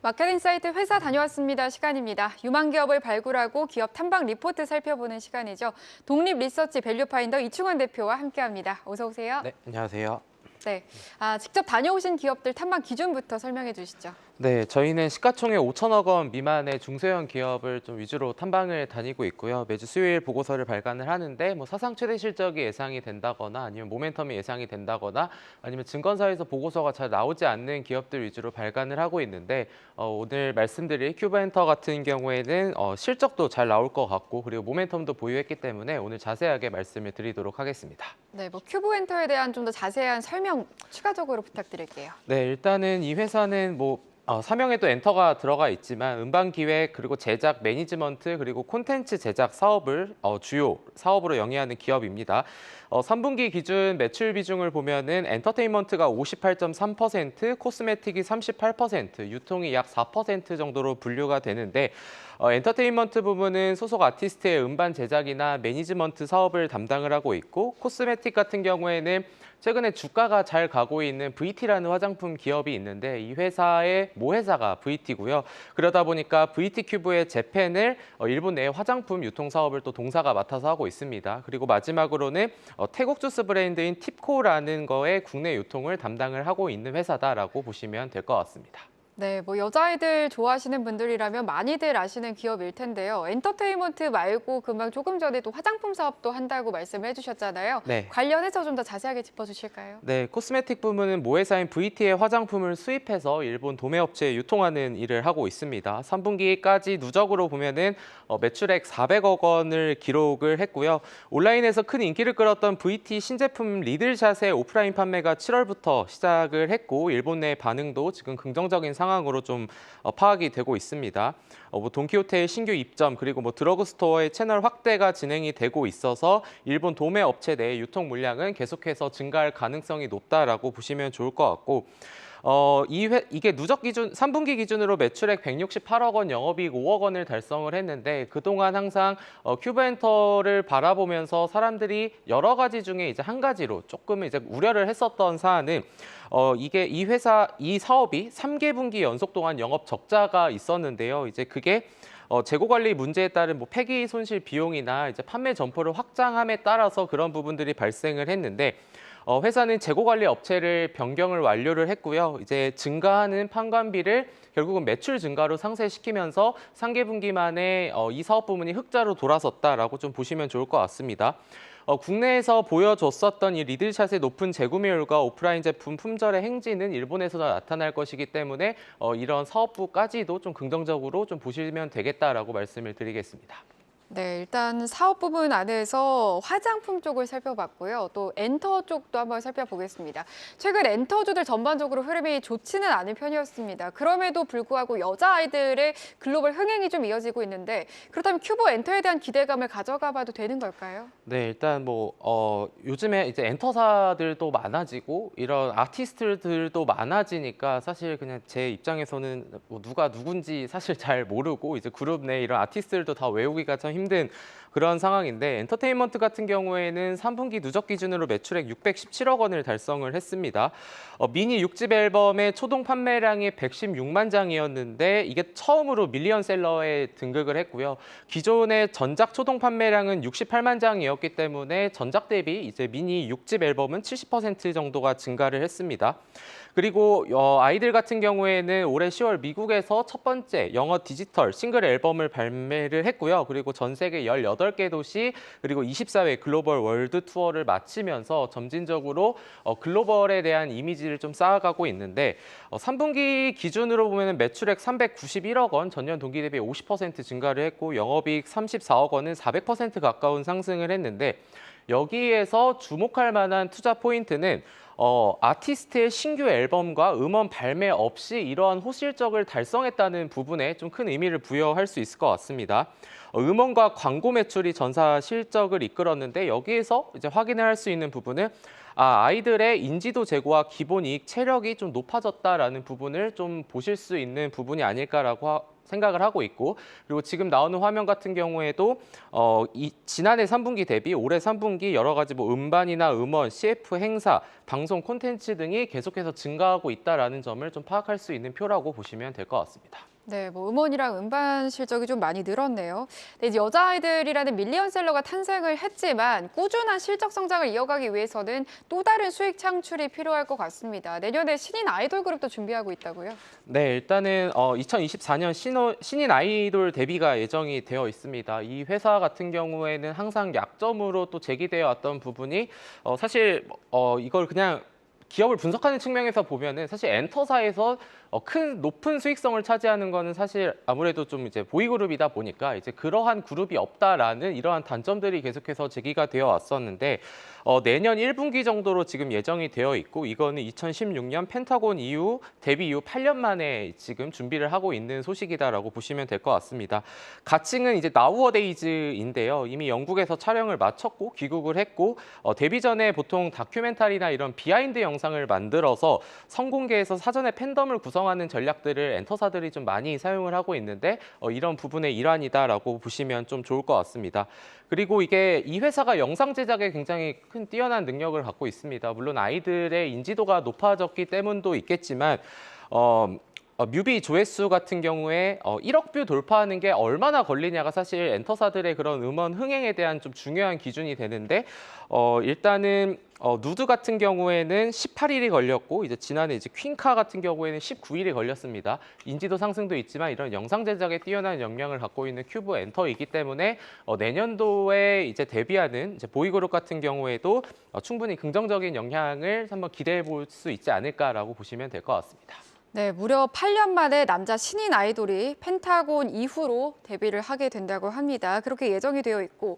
마케팅 사이트 회사 다녀왔습니다. 시간입니다. 유망 기업을 발굴하고 기업 탐방 리포트 살펴보는 시간이죠. 독립 리서치 밸류파인더 이충원 대표와 함께합니다. 어서 오세요. 네, 안녕하세요. 네, 직접 다녀오신 기업들 탐방 기준부터 설명해 주시죠. 네, 저희는 시가총액 5천억 원 미만의 중소형 기업을 좀 위주로 탐방을 다니고 있고요. 매주 수요일 보고서를 발간을 하는데 뭐 사상 최대 실적이 예상이 된다거나 아니면 모멘텀이 예상이 된다거나 아니면 증권사에서 보고서가 잘 나오지 않는 기업들 위주로 발간을 하고 있는데 오늘 말씀드릴 큐브엔터 같은 경우에는 실적도 잘 나올 것 같고 그리고 모멘텀도 보유했기 때문에 오늘 자세하게 말씀을 드리도록 하겠습니다. 네, 큐브엔터에 대한 좀 더 자세한 설명 추가적으로 부탁드릴게요. 네, 일단은 이 회사는 사명에도 엔터가 들어가 있지만 음반 기획 그리고 제작 매니지먼트 그리고 콘텐츠 제작 사업을 주요 사업으로 영위하는 기업입니다. 3분기 기준 매출 비중을 보면은 엔터테인먼트가 58.3%, 코스메틱이 38%, 유통이 약 4% 정도로 분류가 되는데 엔터테인먼트 부문은 소속 아티스트의 음반 제작이나 매니지먼트 사업을 담당을 하고 있고 코스메틱 같은 경우에는 최근에 주가가 잘 가고 있는 VT라는 화장품 기업이 있는데 이 회사의 모회사가 VT고요. 그러다 보니까 VT 큐브의 재팬을 일본 내 화장품 유통 사업을 또 동사가 맡아서 하고 있습니다. 그리고 마지막으로는 태국 주스 브랜드인 팁코라는 거의 국내 유통을 담당을 하고 있는 회사다라고 보시면 될 것 같습니다. 네, 여자아이들 좋아하시는 분들이라면 많이들 아시는 기업일 텐데요. 엔터테인먼트 말고 금방 조금 전에 또 화장품 사업도 한다고 말씀을 해주셨잖아요. 네. 관련해서 좀 더 자세하게 짚어주실까요? 네, 코스메틱 부문은 모회사인 VT의 화장품을 수입해서 일본 도매업체에 유통하는 일을 하고 있습니다. 3분기까지 누적으로 보면은 매출액 400억 원을 기록을 했고요. 온라인에서 큰 인기를 끌었던 VT 신제품 리들샷의 오프라인 판매가 7월부터 시작을 했고 일본 내 반응도 지금 긍정적인 상황으로 좀 파악이 되고 있습니다. 돈키호테의 신규 입점 그리고 드러그스토어의 채널 확대가 진행이 되고 있어서 일본 도매 업체 내 유통 물량은 계속해서 증가할 가능성이 높다라고 보시면 좋을 것 같고 이게 누적 기준 3분기 기준으로 매출액 168억 원, 영업이익 5억 원을 달성을 했는데 그동안 항상 큐브엔터를 바라보면서 사람들이 여러 가지 중에 이제 한 가지로 조금 이제 우려를 했었던 사안은 이게 이 사업이 3개분기 연속 동안 영업 적자가 있었는데요. 이제 그게 재고 관리 문제에 따른 폐기 손실 비용이나 이제 판매 점포를 확장함에 따라서 그런 부분들이 발생을 했는데 회사는 재고 관리 업체를 변경을 완료를 했고요. 이제 증가하는 판관비를 결국은 매출 증가로 상쇄시키면서 3개분기 만에 이 사업 부문이 흑자로 돌아섰다라고 좀 보시면 좋을 것 같습니다. 국내에서 보여줬었던 이 리들샷의 높은 재구매율과 오프라인 제품 품절의 행진은 일본에서도 나타날 것이기 때문에 이런 사업부까지도 좀 긍정적으로 좀 보시면 되겠다라고 말씀을 드리겠습니다. 네, 일단 사업 부분 안에서 화장품 쪽을 살펴봤고요. 또 엔터 쪽도 한번 살펴보겠습니다. 최근 엔터주들 전반적으로 흐름이 좋지는 않은 편이었습니다. 그럼에도 불구하고 여자아이들의 글로벌 흥행이 좀 이어지고 있는데 그렇다면 큐브 엔터에 대한 기대감을 가져가 봐도 되는 걸까요? 네, 일단 요즘에 이제 엔터사들도 많아지고 이런 아티스트들도 많아지니까 사실 그냥 제 입장에서는 누가 누군지 사실 잘 모르고 이제 그룹 내 이런 아티스트들도 다 외우기가 참 힘든 그런 상황인데 엔터테인먼트 같은 경우에는 3분기 누적 기준으로 매출액 617억 원을 달성을 했습니다. 미니 6집 앨범의 초동 판매량이 116만 장이었는데 이게 처음으로 밀리언셀러에 등극을 했고요. 기존의 전작 초동 판매량은 68만 장이었기 때문에 전작 대비 이제 미니 6집 앨범은 70% 정도가 증가를 했습니다. 그리고 아이들 같은 경우에는 올해 10월 미국에서 첫 번째 영어 디지털 싱글 앨범을 발매를 했고요. 그리고 전 세계 18개 도시 그리고 24회 글로벌 월드 투어를 마치면서 점진적으로 글로벌에 대한 이미지를 좀 쌓아가고 있는데 3분기 기준으로 보면 매출액 391억 원, 전년 동기 대비 50% 증가를 했고 영업이익 34억 원은 400% 가까운 상승을 했는데 여기에서 주목할 만한 투자 포인트는 아티스트의 신규 앨범과 음원 발매 없이 이러한 호실적을 달성했다는 부분에 좀 큰 의미를 부여할 수 있을 것 같습니다. 음원과 광고 매출이 전사 실적을 이끌었는데 여기에서 이제 확인을 할 수 있는 부분은 아이들의 인지도 제고와 기본 이익 체력이 좀 높아졌다라는 부분을 좀 보실 수 있는 부분이 아닐까라고 생각을 하고 있고, 그리고 지금 나오는 화면 같은 경우에도 지난해 3분기 대비 올해 3분기 여러 가지 뭐 음반이나 음원, CF 행사, 방송 콘텐츠 등이 계속해서 증가하고 있다라는 점을 좀 파악할 수 있는 표라고 보시면 될 것 같습니다. 네, 뭐 음원이랑 음반 실적이 좀 많이 늘었네요. 네, 이제 여자아이들이라는 밀리언셀러가 탄생을 했지만 꾸준한 실적 성장을 이어가기 위해서는 또 다른 수익 창출이 필요할 것 같습니다. 내년에 신인 아이돌 그룹도 준비하고 있다고요? 네, 일단은 2024년 신인 아이돌 데뷔가 예정이 되어 있습니다. 이 회사 같은 경우에는 항상 약점으로 또 제기되어 왔던 부분이 사실 이걸 그냥 기업을 분석하는 측면에서 보면은 사실 엔터사에서 높은 수익성을 차지하는 거는 사실 아무래도 좀 이제 보이그룹이다 보니까 이제 그러한 그룹이 없다라는 이러한 단점들이 계속해서 제기가 되어 왔었는데, 내년 1분기 정도로 지금 예정이 되어 있고, 이거는 2016년 펜타곤 이후 데뷔 이후 8년 만에 지금 준비를 하고 있는 소식이다라고 보시면 될 것 같습니다. 가칭은 이제 나우어데이즈인데요. 이미 영국에서 촬영을 마쳤고 귀국을 했고, 데뷔 전에 보통 다큐멘터리나 이런 비하인드 영상을 만들어서 선공개에서 사전에 팬덤을 구성하는 전략들을 엔터사들이 좀 많이 사용을 하고 있는데, 이런 부분의 일환이다라고 보시면 좀 좋을 것 같습니다. 그리고 이 회사가 영상 제작에 굉장히 큰 뛰어난 능력을 갖고 있습니다. 물론 아이들의 인지도가 높아졌기 때문도 있겠지만 뮤비 조회수 같은 경우에 1억 뷰 돌파하는 게 얼마나 걸리냐가 사실 엔터사들의 그런 음원 흥행에 대한 좀 중요한 기준이 되는데, 일단은 누드 같은 경우에는 18일이 걸렸고, 이제 지난해 이제 퀸카 같은 경우에는 19일이 걸렸습니다. 인지도 상승도 있지만 이런 영상 제작에 뛰어난 역량을 갖고 있는 큐브 엔터이기 때문에 내년도에 이제 데뷔하는 이제 보이그룹 같은 경우에도 충분히 긍정적인 영향을 한번 기대해 볼 수 있지 않을까라고 보시면 될 것 같습니다. 네, 무려 8년 만에 남자 신인 아이돌이 펜타곤 이후로 데뷔를 하게 된다고 합니다. 그렇게 예정이 되어 있고,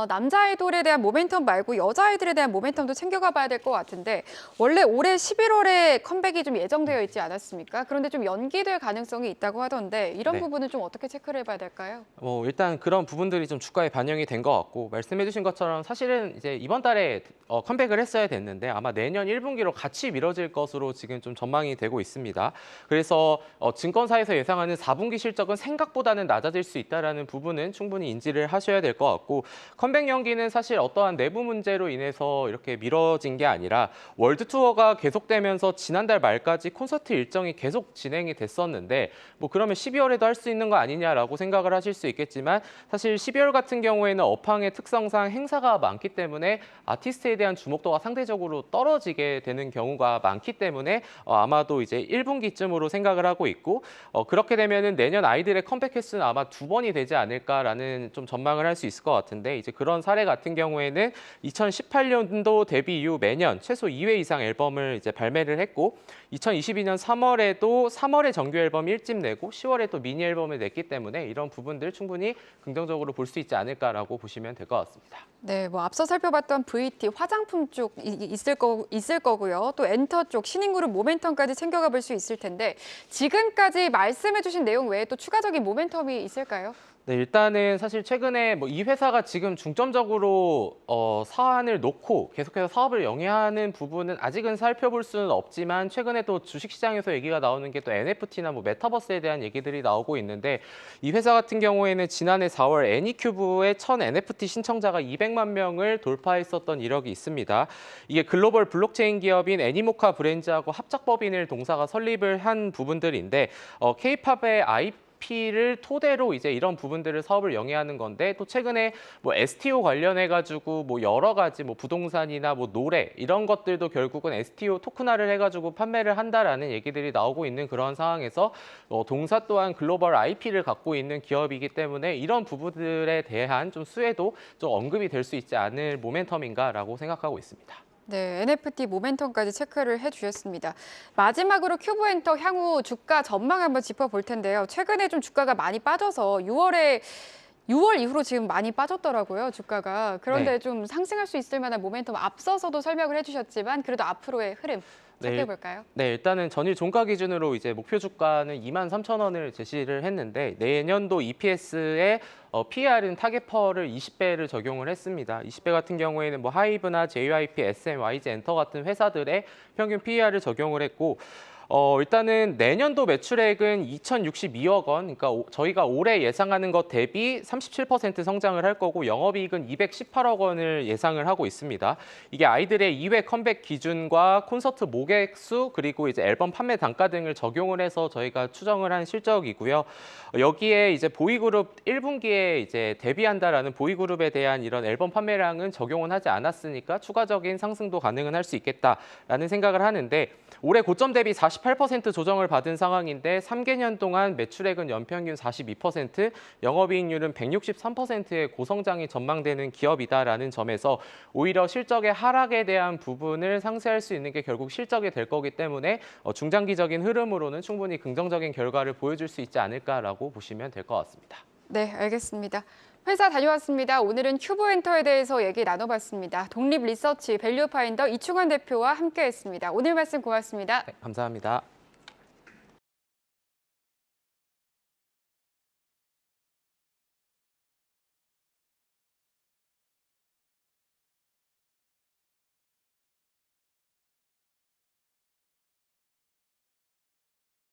남자 아이돌에 대한 모멘텀 말고 여자 아이들에 대한 모멘텀도 챙겨가 봐야 될 것 같은데, 원래 올해 11월에 컴백이 좀 예정되어 있지 않았습니까? 그런데 좀 연기될 가능성이 있다고 하던데, 이런 네. 부분은 좀 어떻게 체크를 해봐야 될까요? 일단 그런 부분들이 좀 주가에 반영이 된 것 같고, 말씀해주신 것처럼 사실은 이제 이번 달에 컴백을 했어야 됐는데 아마 내년 1분기로 같이 미뤄질 것으로 지금 좀 전망이 되고 있습니다. 그래서 증권사에서 예상하는 4분기 실적은 생각보다는 낮아질 수 있다는 부분은 충분히 인지를 하셔야 될 것 같고, 컴백 연기는 사실 어떠한 내부 문제로 인해서 이렇게 미뤄진 게 아니라 월드 투어가 계속되면서 지난달 말까지 콘서트 일정이 계속 진행이 됐었는데, 뭐 그러면 12월에도 할 수 있는 거 아니냐라고 생각을 하실 수 있겠지만, 사실 12월 같은 경우에는 업황의 특성상 행사가 많기 때문에 아티스트에 대한 주목도가 상대적으로 떨어지게 되는 경우가 많기 때문에 아마도 이제 1분기쯤으로 생각을 하고 있고, 그렇게 되면은 내년 아이들의 컴백 횟수는 아마 2번이 되지 않을까라는 좀 전망을 할 수 있을 것 같은데, 이제 그런 사례 같은 경우에는 2018년도 데뷔 이후 매년 최소 2회 이상 앨범을 이제 발매를 했고, 2022년 3월에도 3월에 정규 앨범 1집 내고 10월에 또 미니 앨범을 냈기 때문에 이런 부분들 충분히 긍정적으로 볼 수 있지 않을까라고 보시면 될 것 같습니다. 네, 뭐 앞서 살펴봤던 VT 화장품 쪽 있을 거고요. 또 엔터 쪽 신인그룹 모멘텀까지 챙겨가 볼 수 있을 텐데, 지금까지 말씀해주신 내용 외에 또 추가적인 모멘텀이 있을까요? 네, 일단은 사실 최근에 뭐 이 회사가 지금 중점적으로 사안을 놓고 계속해서 사업을 영위하는 부분은 아직은 살펴볼 수는 없지만, 최근에 또 주식시장에서 얘기가 나오는 게 또 NFT나 뭐 메타버스에 대한 얘기들이 나오고 있는데, 이 회사 같은 경우에는 지난해 4월 애니큐브의 첫 NFT 신청자가 200만 명을 돌파했었던 이력이 있습니다. 이게 글로벌 블록체인 기업인 애니모카 브랜즈하고 합작법인을 동사가 설립을 한 부분들인데, K-팝의 IP를 토대로 이제 이런 부분들을 사업을 영위하는 건데, 또 최근에 뭐 STO 관련해 가지고 뭐 여러 가지 뭐 부동산이나 뭐 노래 이런 것들도 결국은 STO 토큰화를 해가지고 판매를 한다라는 얘기들이 나오고 있는 그런 상황에서 동사 또한 글로벌 IP를 갖고 있는 기업이기 때문에 이런 부분들에 대한 좀 수혜도 좀 언급이 될 수 있지 않을 모멘텀인가라고 생각하고 있습니다. 네, NFT 모멘텀까지 체크를 해주셨습니다. 마지막으로 큐브엔터 향후 주가 전망 한번 짚어볼 텐데요. 최근에 좀 주가가 많이 빠져서 6월 이후로 지금 많이 빠졌더라고요, 주가가. 그런데 네. 좀 상승할 수 있을 만한 모멘텀 앞서서도 설명을 해주셨지만 그래도 앞으로의 흐름. 네. 살펴볼까요? 네, 일단은 전일 종가 기준으로 이제 목표 주가는 23,000원을 제시를 했는데 내년도 EPS에 PER은 타겟퍼를 20배를 적용을 했습니다. 20배 같은 경우에는 뭐 하이브나 JYP, SM, YG 엔터 같은 회사들의 평균 PER을 적용을 했고 일단은 내년도 매출액은 2,062억 원, 그러니까 저희가 올해 예상하는 것 대비 37% 성장을 할 거고 영업이익은 218억 원을 예상을 하고 있습니다. 이게 아이들의 2회 컴백 기준과 콘서트 모객 수 그리고 이제 앨범 판매 단가 등을 적용을 해서 저희가 추정을 한 실적이고요. 여기에 이제 보이그룹 1분기에 이제 데뷔한다라는 보이그룹에 대한 이런 앨범 판매량은 적용은 하지 않았으니까 추가적인 상승도 가능은 할 수 있겠다라는 생각을 하는데 올해 고점 대비 48% 조정을 받은 상황인데 3개년 동안 매출액은 연평균 42%, 영업이익률은 163%의 고성장이 전망되는 기업이다라는 점에서 오히려 실적의 하락에 대한 부분을 상쇄할 수 있는 게 결국 실적이 될 거기 때문에 중장기적인 흐름으로는 충분히 긍정적인 결과를 보여줄 수 있지 않을까라고 보시면 될 것 같습니다. 네, 알겠습니다. 회사 다녀왔습니다. 오늘은 큐브엔터에 대해서 얘기 나눠봤습니다. 독립리서치 밸류파인더 이충환 대표와 함께했습니다. 오늘 말씀 고맙습니다. 네, 감사합니다.